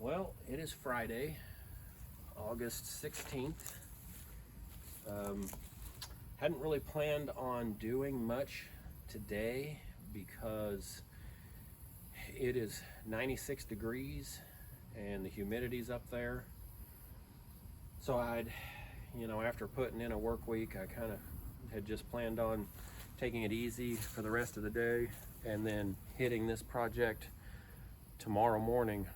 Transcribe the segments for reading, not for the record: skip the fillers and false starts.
Well, it is Friday, August 16th. Hadn't really planned on doing much today because it is 96 degrees and the humidity's up there. So after putting in a work week, I kind of had just planned on taking it easy for the rest of the day and then hitting this project tomorrow morning.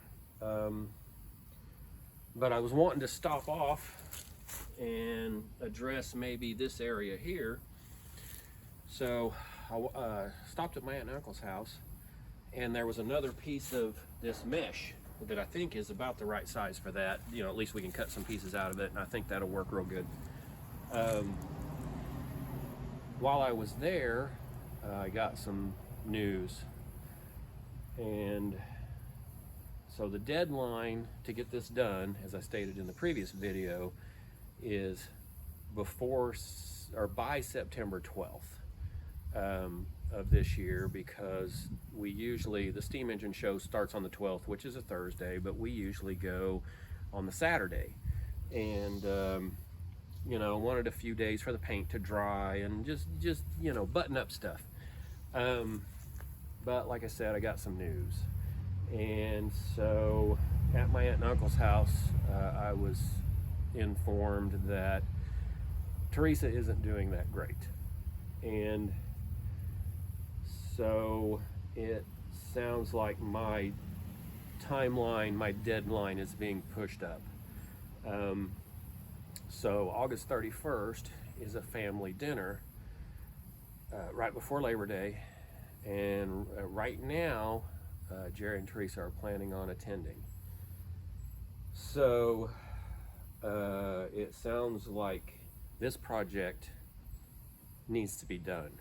But I was wanting to stop off and address maybe this area here. So I stopped at my aunt and uncle's house, and there was another piece of this mesh that I think is about the right size for that. At least we can cut some pieces out of it, and I think that'll work real good. While I was there, I got some news, and so the deadline to get this done, as I stated in the previous video, is by September 12th of this year, because the steam engine show starts on the 12th, which is a Thursday, but we usually go on the Saturday. And wanted a few days for the paint to dry and just button up stuff. But like I said, I got some news. And so at my aunt and uncle's house, I was informed that Teresa isn't doing that great. And so it sounds like my timeline, my deadline is being pushed up. So August 31st is a family dinner right before Labor Day. And right now, Jerry and Teresa are planning on attending. So it sounds like this project needs to be done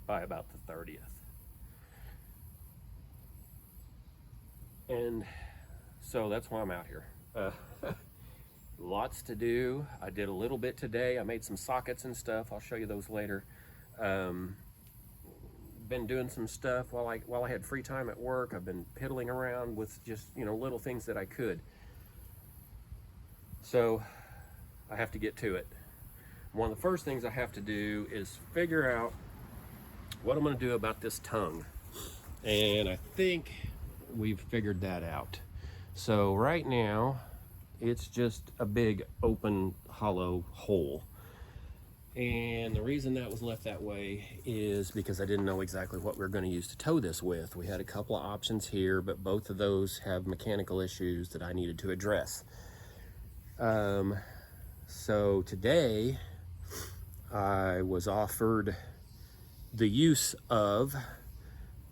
by about the 30th. And so that's why I'm out here. Lots to do. I did a little bit today. I made some sockets and stuff. I'll show you those later. Been doing some stuff while I had free time at work. I've been piddling around with just little things that I could. So I have to get to it. One of the first things I have to do is figure out what I'm going to do about this tongue, and I think we've figured that out. So right now it's just a big open hollow hole. And the reason that was left that way is because I didn't know exactly what we were going to use to tow this with. We had a couple of options here, but both of those have mechanical issues that I needed to address. So today I was offered the use of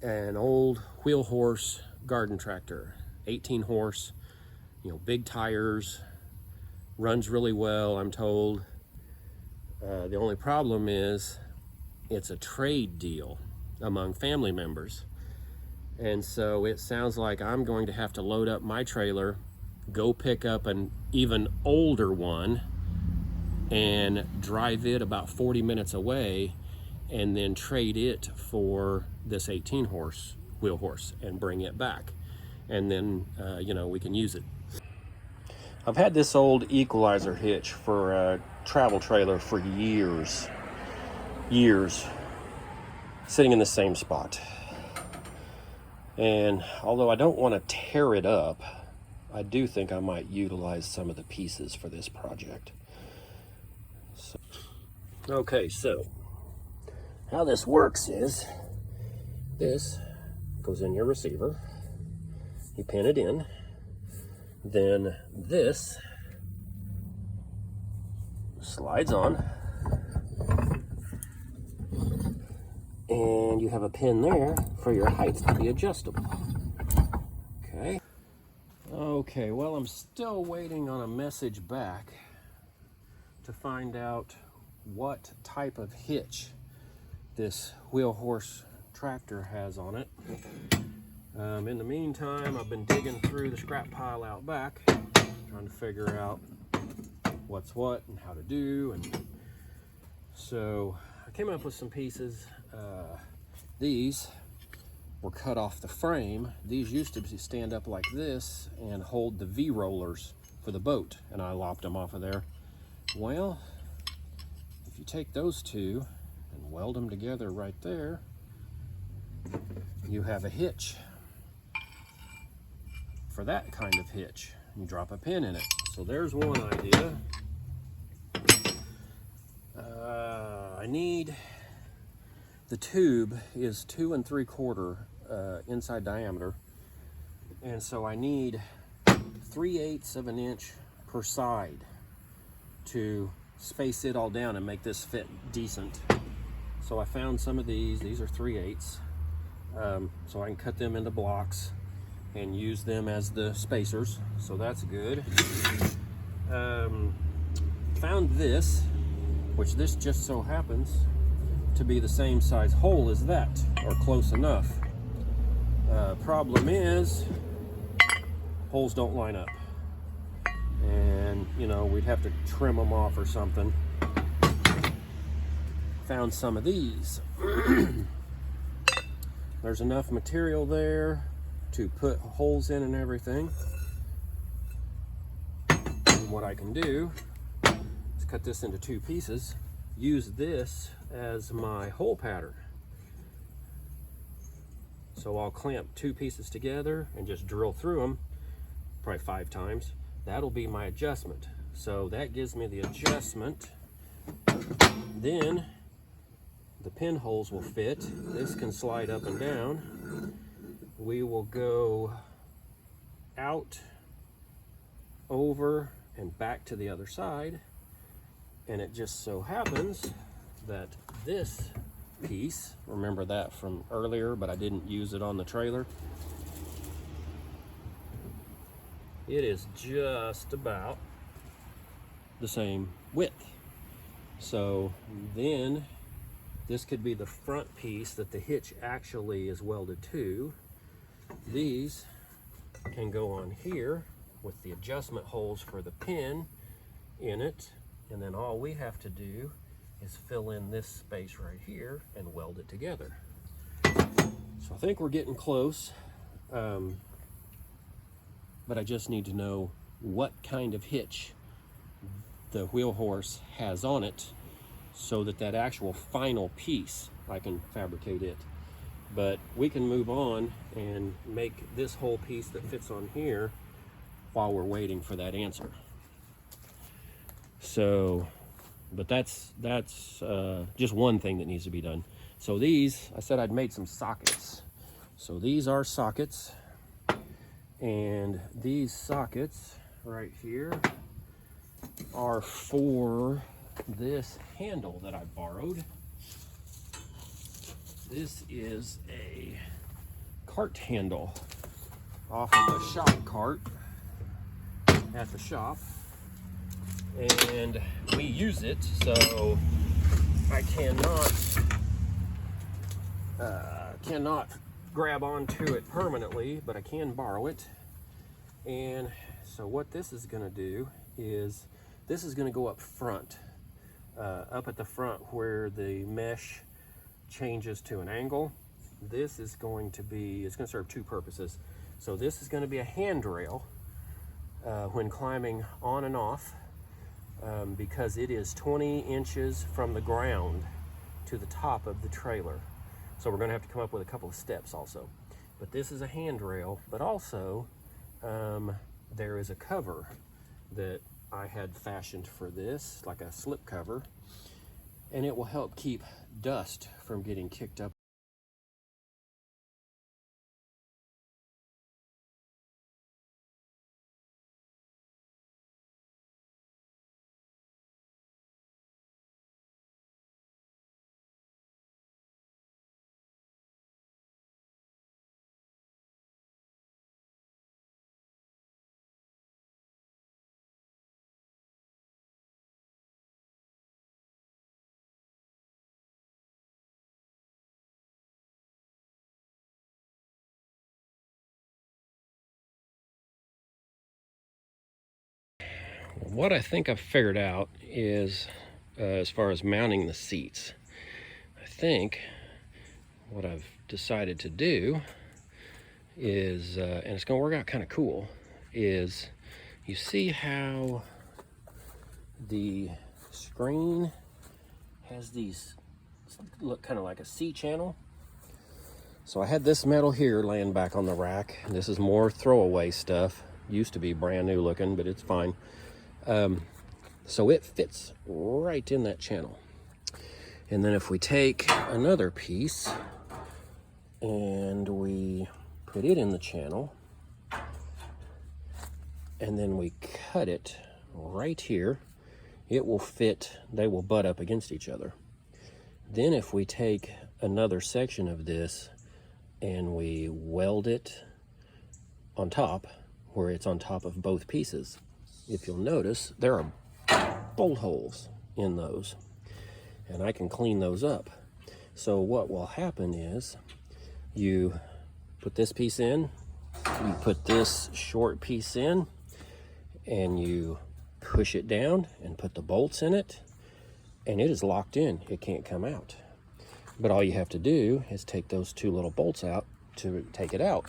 an old wheel horse garden tractor, 18 horse, big tires, runs really well, I'm told. The only problem is it's a trade deal among family members. And so it sounds like I'm going to have to load up my trailer, go pick up an even older one, and drive it about 40 minutes away, and then trade it for this 18 horse wheel horse and bring it back. And then, we can use it. I've had this old equalizer hitch for a travel trailer for years, sitting in the same spot. And although I don't want to tear it up, I do think I might utilize some of the pieces for this project. Okay, so how this works is this goes in your receiver, you pin it in, then this slides on, and you have a pin there for your height to be adjustable. Okay, well, I'm still waiting on a message back to find out what type of hitch this wheel horse tractor has on it. In the meantime, I've been digging through the scrap pile out back, trying to figure out what's what and how to do. And so I came up with some pieces. These were cut off the frame. These used to stand up like this and hold the V rollers for the boat, and I lopped them off of there. Well, if you take those two and weld them together right there, you have a hitch for that kind of hitch. You drop a pin in it. So there's one idea. I need, the tube is 2 3/4 inside diameter, and so I need 3/8 of an inch per side to space it all down and make this fit decent. So I found some of these are 3/8, so I can cut them into blocks and use them as the spacers, so that's good. Found this, which this just so happens to be the same size hole as that, or close enough. Problem is, holes don't line up, and you know, we'd have to trim them off or something. Found some of these. There's enough material there to put holes in and everything. And what I can do is cut this into 2 pieces, use this as my hole pattern. So I'll clamp 2 pieces together and just drill through them, probably 5 times. That'll be my adjustment. So that gives me the adjustment. Then the pinholes will fit. This can slide up and down. We will go out, over, and back to the other side. And it just so happens that this piece, remember that from earlier, but I didn't use it on the trailer. It is just about the same width. So then this could be the front piece that the hitch actually is welded to. These can go on here with the adjustment holes for the pin in it, and then all we have to do is fill in this space right here and weld it together. So I think we're getting close, but I just need to know what kind of hitch the wheel horse has on it, so that that actual final piece, I can fabricate it. But we can move on and make this whole piece that fits on here while we're waiting for that answer. So, but that's just one thing that needs to be done. So these, I said I'd made some sockets. So these are sockets, and these sockets right here are for this handle that I borrowed. This is a cart handle off of the shop cart at the shop, and we use it, so I cannot grab onto it permanently, but I can borrow it. And so what this is going to do is, this is going to go up front, up at the front where the mesh changes to an angle. This is going to be, it's going to serve 2 purposes. So this is going to be a handrail when climbing on and off, because it is 20 inches from the ground to the top of the trailer. So we're going to have to come up with a couple of steps also. But this is a handrail, but also there is a cover that I had fashioned for this, like a slip cover, and it will help keep dust from getting kicked up. What I think I've figured out is, as far as mounting the seats, I think what I've decided to do is, and it's going to work out kind of cool, is you see how the screen has these, look kind of like a C channel. So I had this metal here laying back on the rack. This is more throwaway stuff. Used to be brand new looking, but it's fine. So it fits right in that channel. And then if we take another piece and we put it in the channel, and then we cut it right here, it will fit, they will butt up against each other. Then if we take another section of this and we weld it on top, where it's on top of both pieces, if you'll notice, there are bolt holes in those, and I can clean those up. So what will happen is you put this piece in, you put this short piece in, and you push it down and put the bolts in it, and it is locked in. It can't come out. But all you have to do is take those two little bolts out to take it out.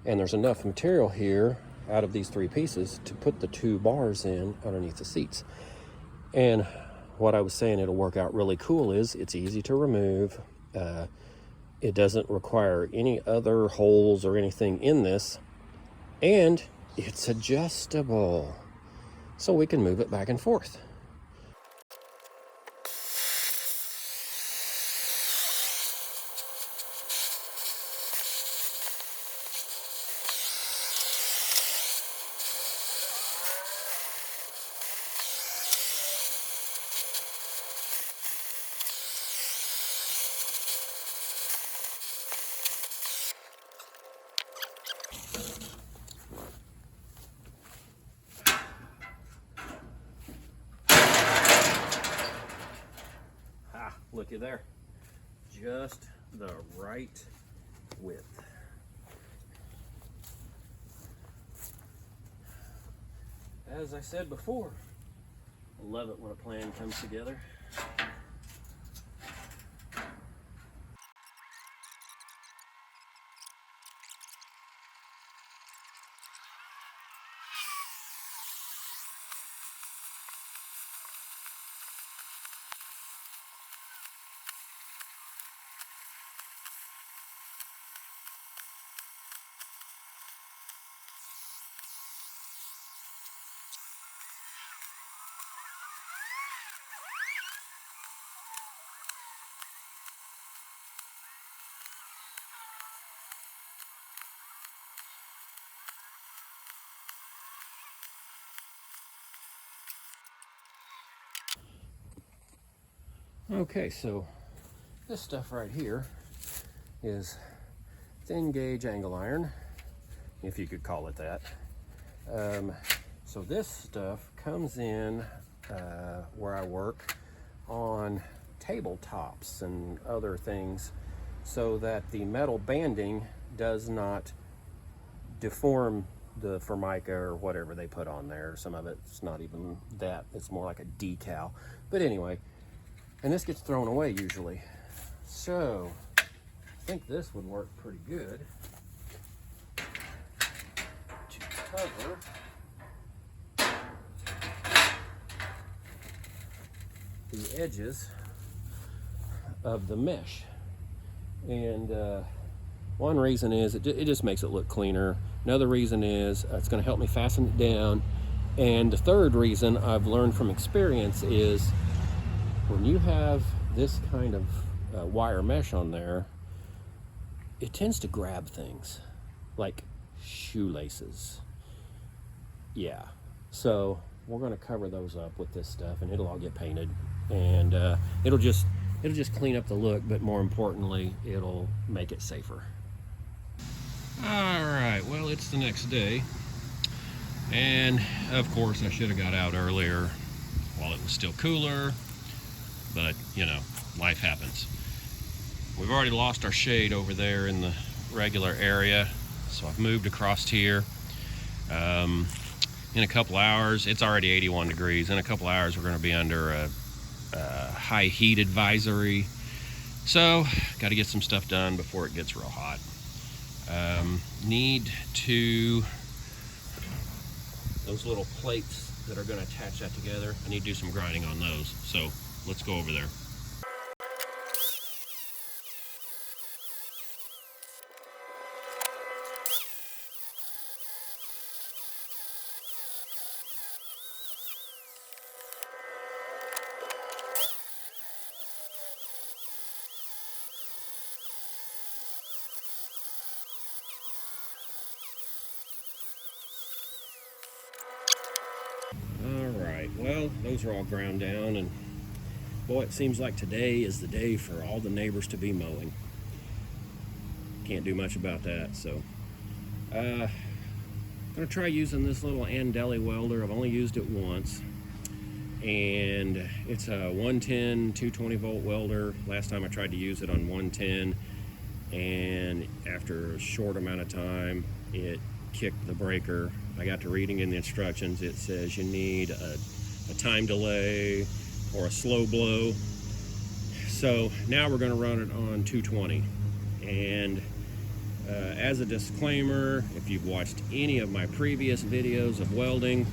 And there's enough material here out of these three pieces to put the two bars in underneath the seats. And what I was saying it'll work out really cool is it's easy to remove. It doesn't require any other holes or anything in this, and it's adjustable, so we can move it back and forth. Looky there, just the right width. As I said before, I love it when a plan comes together. Okay, so this stuff right here is thin gauge angle iron, if you could call it that. So this stuff comes in where I work on tabletops and other things, so that the metal banding does not deform the Formica or whatever they put on there. Some of it's not even that, it's more like a decal. But anyway, and this gets thrown away usually. So I think this would work pretty good to cover the edges of the mesh. And one reason is it just makes it look cleaner. Another reason is it's going to help me fasten it down. And the third reason I've learned from experience is when you have this kind of wire mesh on there, it tends to grab things like shoelaces. Yeah, so we're going to cover those up with this stuff, and it'll all get painted, and it'll just clean up the look, but more importantly, it'll make it safer. All right, well, it's the next day, and of course I should have got out earlier while it was still cooler, but you know, life happens. We've already lost our shade over there in the regular area, so I've moved across here. In a couple hours, it's already 81 degrees. In a couple hours, we're going to be under a high heat advisory, So, got to get some stuff done before it gets real hot. Need to, those little plates that are going to attach that together, I need to do some grinding on those. So, let's go over there. Alright, well, those are all ground down, and boy, it seems like today is the day for all the neighbors to be mowing. Can't do much about that, so I'm gonna try using this little Andeli welder. I've only used it once, and it's a 110 220 volt welder. Last time I tried to use it on 110, and after a short amount of time it kicked the breaker. I got to reading in the instructions, it says you need a time delay or a slow blow. So now we're going to run it on 220. And as a disclaimer, if you've watched any of my previous videos of welding,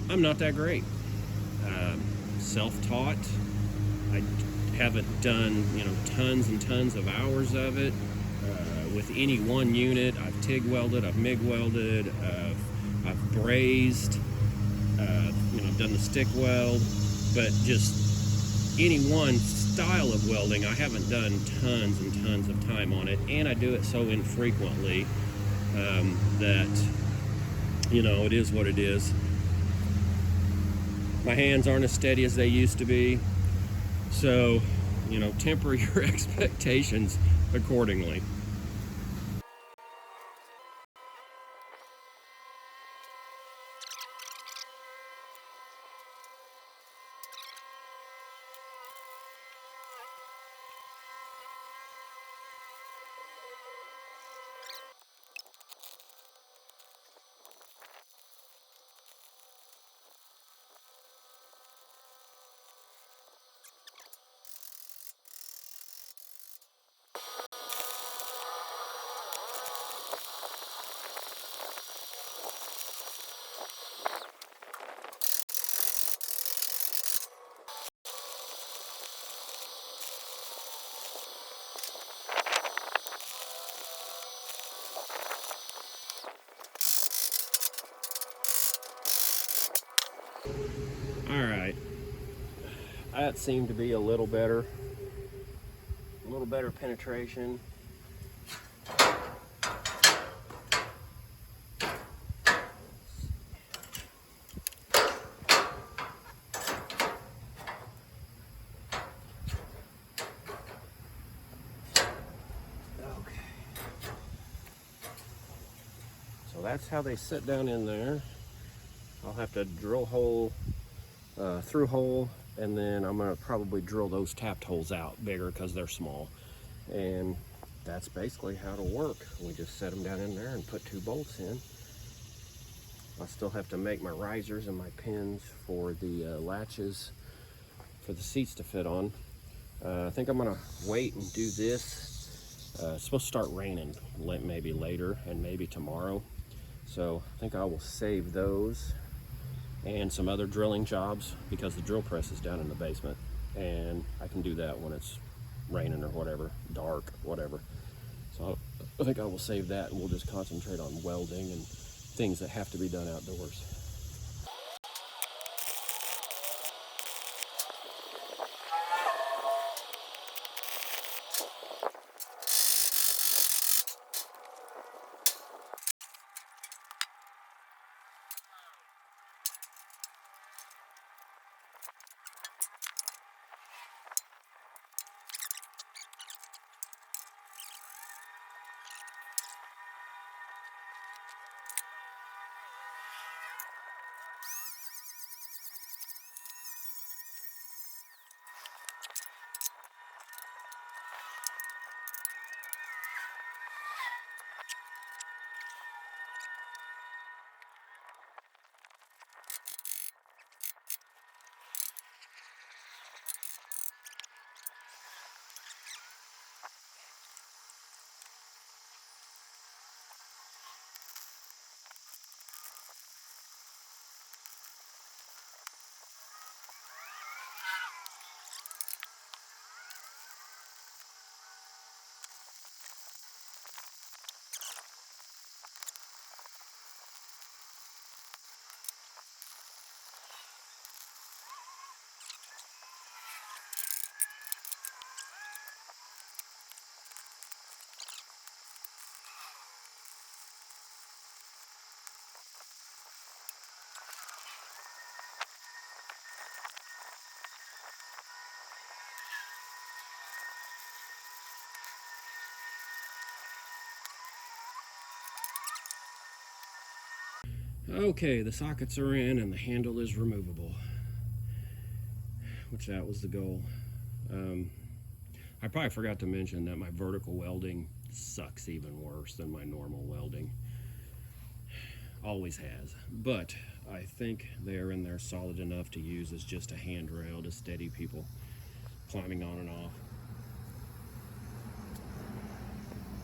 I'm not that great. Self-taught. I haven't done, tons and tons of hours of it. With any one unit, I've TIG welded, I've MIG welded, I've brazed, I've done the stick weld, but just any one style of welding, I haven't done tons and tons of time on it, and I do it so infrequently that, it is what it is. My hands aren't as steady as they used to be, so, temper your expectations accordingly. Alright, that seemed to be a little better penetration. Okay. So that's how they sit down in there. I'll have to drill hole, through hole, and then I'm gonna probably drill those tapped holes out bigger because they're small. And that's basically how it'll work. We just set them down in there and put 2 bolts in. I still have to make my risers and my pins for the latches for the seats to fit on. I think I'm gonna wait and do this. It's supposed to start raining maybe later and maybe tomorrow. So I think I will save those and some other drilling jobs because the drill press is down in the basement, and I can do that when it's raining or whatever, dark, whatever. So I think I will save that, and we'll just concentrate on welding and things that have to be done outdoors. Okay, the sockets are in and the handle is removable, which that was the goal. I probably forgot to mention that my vertical welding sucks even worse than my normal welding. Always has. But I think they're in there solid enough to use as just a handrail to steady people climbing on and off.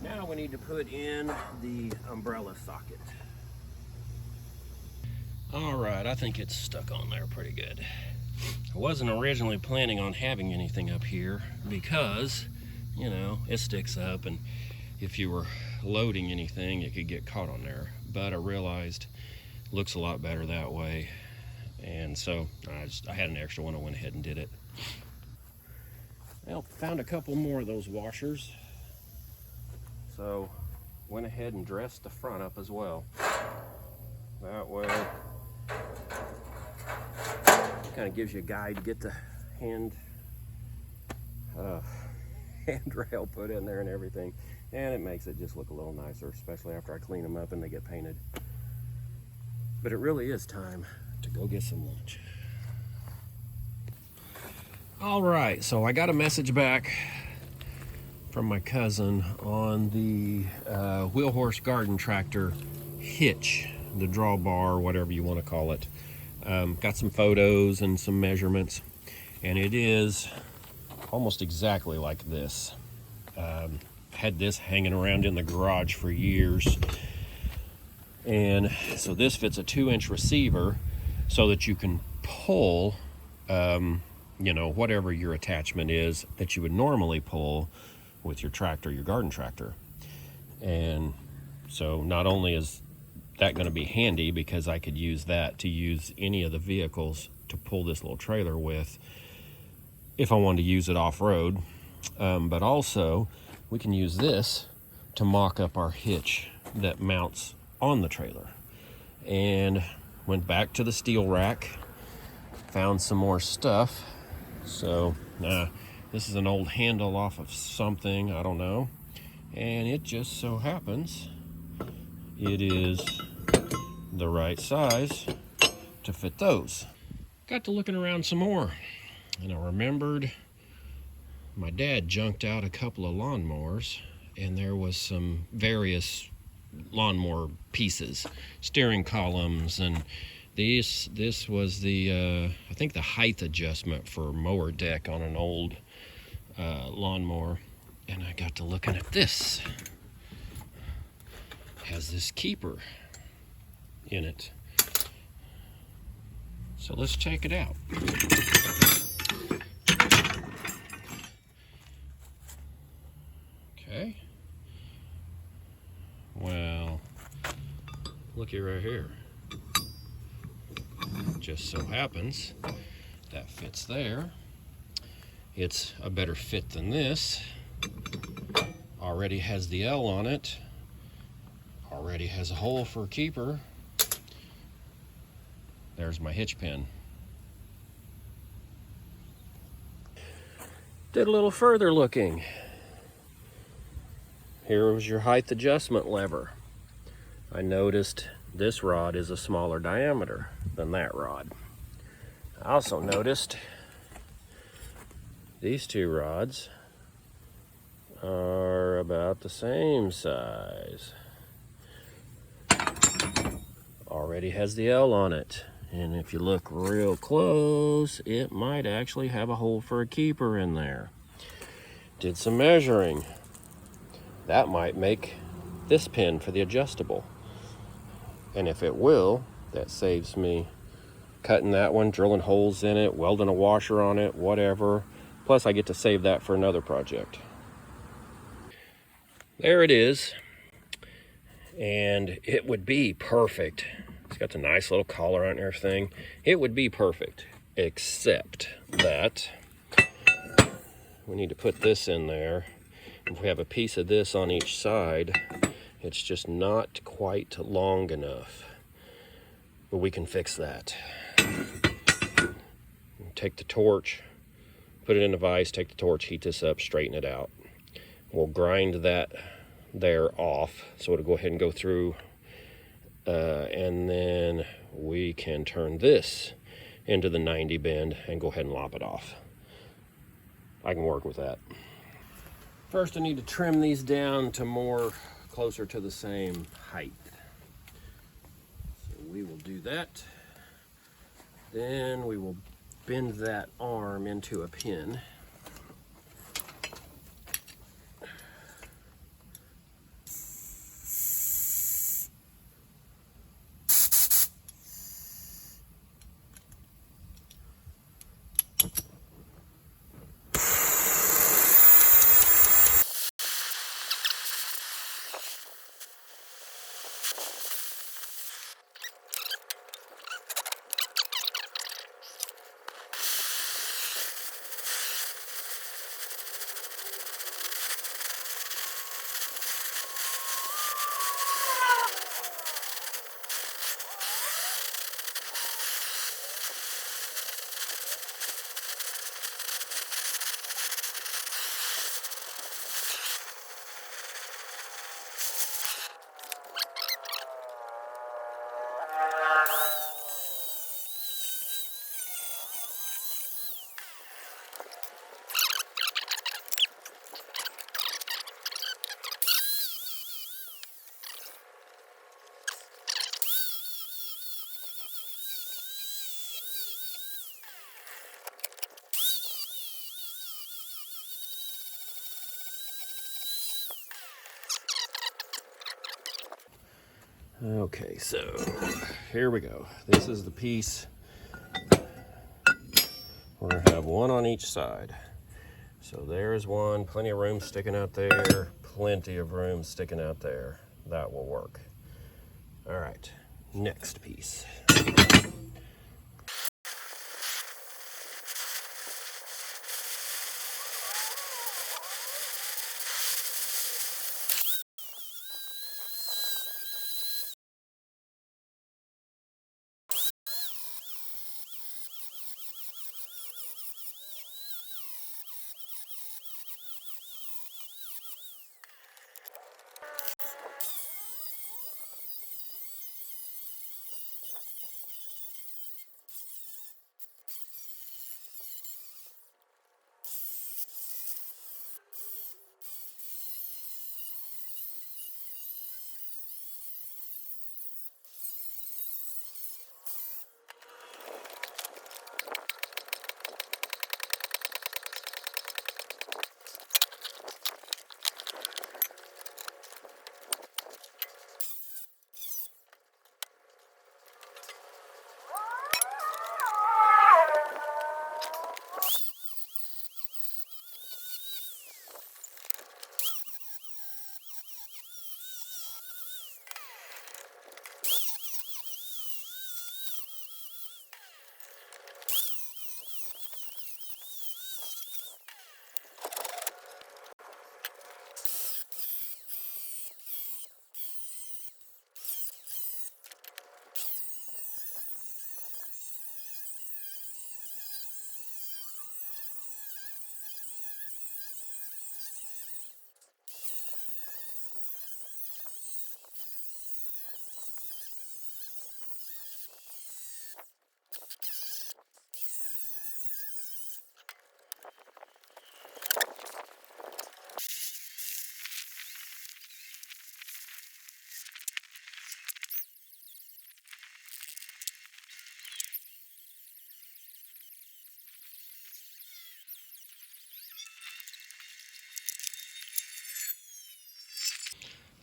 Now we need to put in the umbrella socket. Alright, I think it's stuck on there pretty good. I wasn't originally planning on having anything up here because, you know, it sticks up and if you were loading anything it could get caught on there. But I realized it looks a lot better that way, and so I had an extra one. I went ahead and did it. Well, found a couple more of those washers, so went ahead and dressed the front up as well. That way kind of gives you a guide to get the handrail put in there and everything, and it makes it just look a little nicer, especially after I clean them up and they get painted. But it really is time to go get some lunch. All right, so I got a message back from my cousin on the wheel horse garden tractor hitch, the drawbar, whatever you want to call it. Got some photos and some measurements, and it is almost exactly like this. Had this hanging around in the garage for years, and so this fits a 2-inch receiver so that you can pull you know, whatever your attachment is that you would normally pull with your tractor, your garden tractor. And so not only is that going to be handy because I could use that to use any of the vehicles to pull this little trailer with if I wanted to use it off-road, but also we can use this to mock up our hitch that mounts on the trailer. And went back to the steel rack, found some more stuff. So this is an old handle off of something, I don't know, and it just so happens it is the right size to fit those. Got to looking around some more, and I remembered my dad junked out a couple of lawnmowers, and there was some various lawnmower pieces, steering columns, and this was the I think the height adjustment for mower deck on an old lawnmower. And I got to looking at this. Has this keeper in it. So let's check it out. Okay. Well, looky right here. Just so happens that fits there. It's a better fit than this. Already has the L on it. Already has a hole for a keeper. There's my hitch pin. Did a little further looking. Here was your height adjustment lever. I noticed this rod is a smaller diameter than that rod. I also noticed these two rods are about the same size. Already has the L on it. And if you look real close, it might actually have a hole for a keeper in there. Did some measuring. That might make this pin for the adjustable. And if it will, that saves me cutting that one, drilling holes in it, welding a washer on it, whatever. Plus I get to save that for another project. There it is. And it would be perfect. It's got the nice little collar on and everything. It would be perfect, except that we need to put this in there. If we have a piece of this on each side, it's just not quite long enough. But we can fix that. Take the torch, put it in a vise, take the torch, heat this up, straighten it out. We'll grind that there off, so it'll go ahead and go through and then we can turn this into the 90 bend and go ahead and lop it off. I can work with that. First, I need to trim these down to more closer to the same height. So we will do that. Then we will bend that arm into a pin. Okay, so here we go. This is the piece. We're gonna have one on each side. So there's one, plenty of room sticking out there, plenty of room sticking out there. That will work. All right, next piece.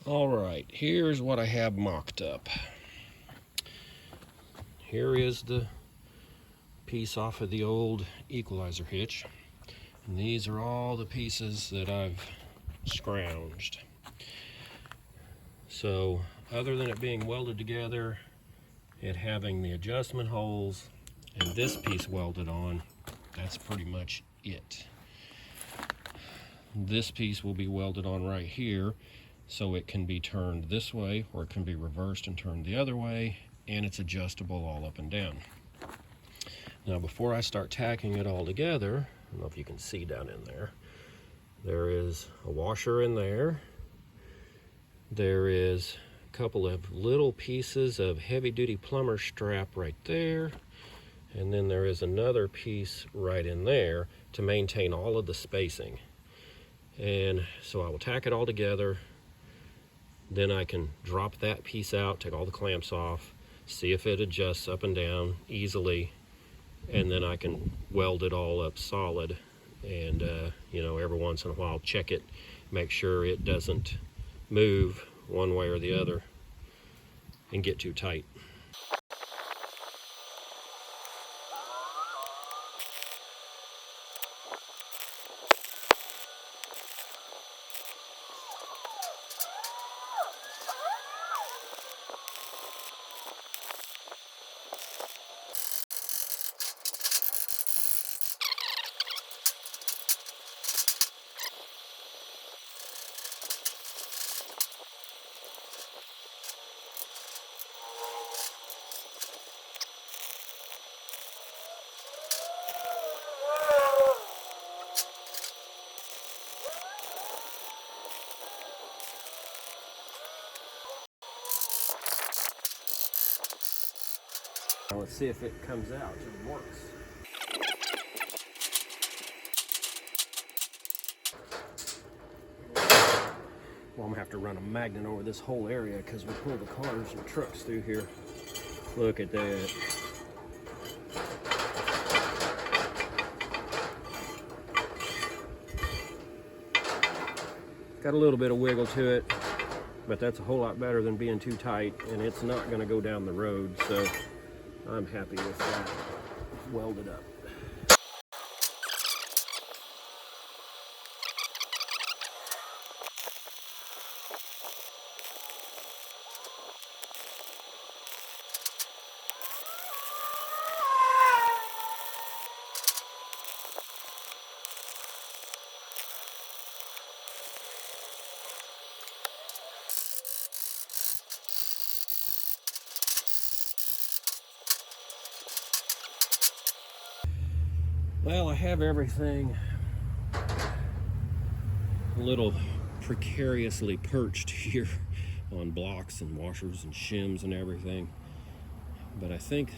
All right, here's what I have mocked up. Here is the piece off of the old equalizer hitch. And these are all the pieces that I've scrounged. So other than it being welded together, it having the adjustment holes, and this piece welded on, that's pretty much it. This piece will be welded on right here, so it can be turned this way, or it can be reversed and turned the other way, and it's adjustable all up and down. Now before I start tacking it all together, I don't know if you can see down in there, there is a washer in there. There is couple of little pieces of heavy-duty plumber strap right there, and then there is another piece right in there to maintain all of the spacing. And so I will tack it all together, then I can drop that piece out, take all the clamps off, see if it adjusts up and down easily, and then I can weld it all up solid. And you know, every once in a while check it, make sure it doesn't move one way or the other and get too tight. Now let's see if it comes out and works. Well, I'm gonna have to run a magnet over this whole area because we pull the cars and trucks through here. Look at that. Got a little bit of wiggle to it, but that's a whole lot better than being too tight, and it's not gonna go down the road, so I'm happy with that. Welded up. Well, I have everything a little precariously perched here on blocks and washers and shims and everything, but I think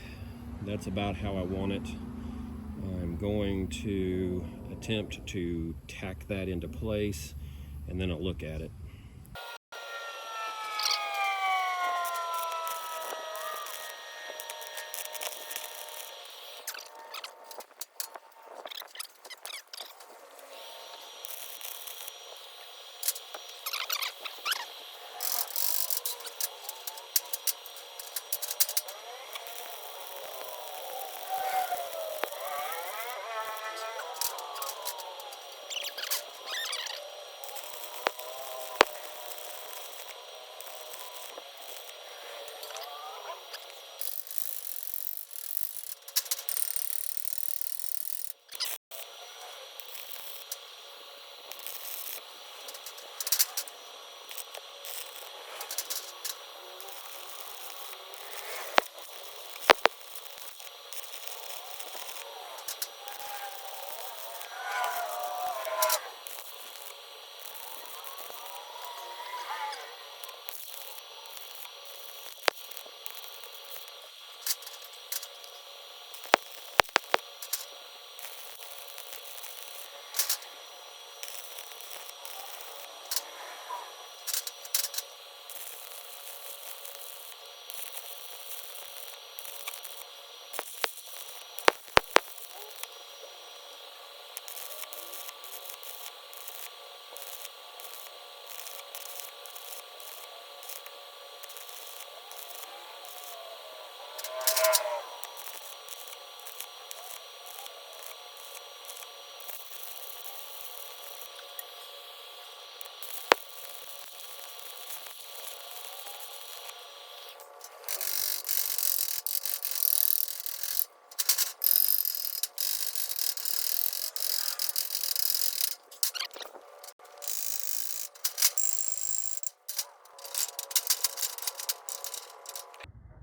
that's about how I want it. I'm going to attempt to tack that into place, and then I'll look at it.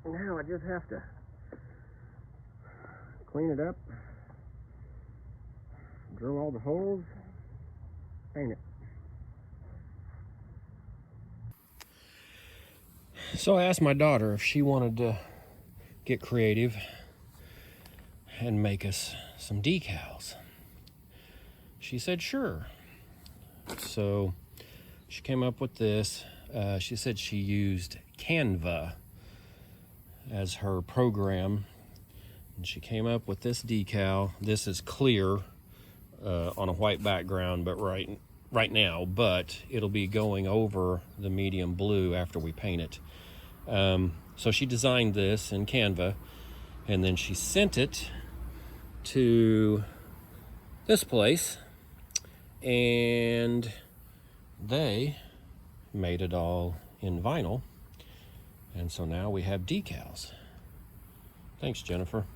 Now I just have to clean it up, drill all the holes, paint it. So I asked my daughter if she wanted to get creative and make us some decals. She said sure. So she came up with this. She said she used Canva as her program, and she came up with this decal. This is clear on a white background, but right now, but it'll be going over the medium blue after we paint it. So she designed this in Canva, and then she sent it to this place, and they made it all in vinyl, and so now we have decals. Thanks, Jennifer.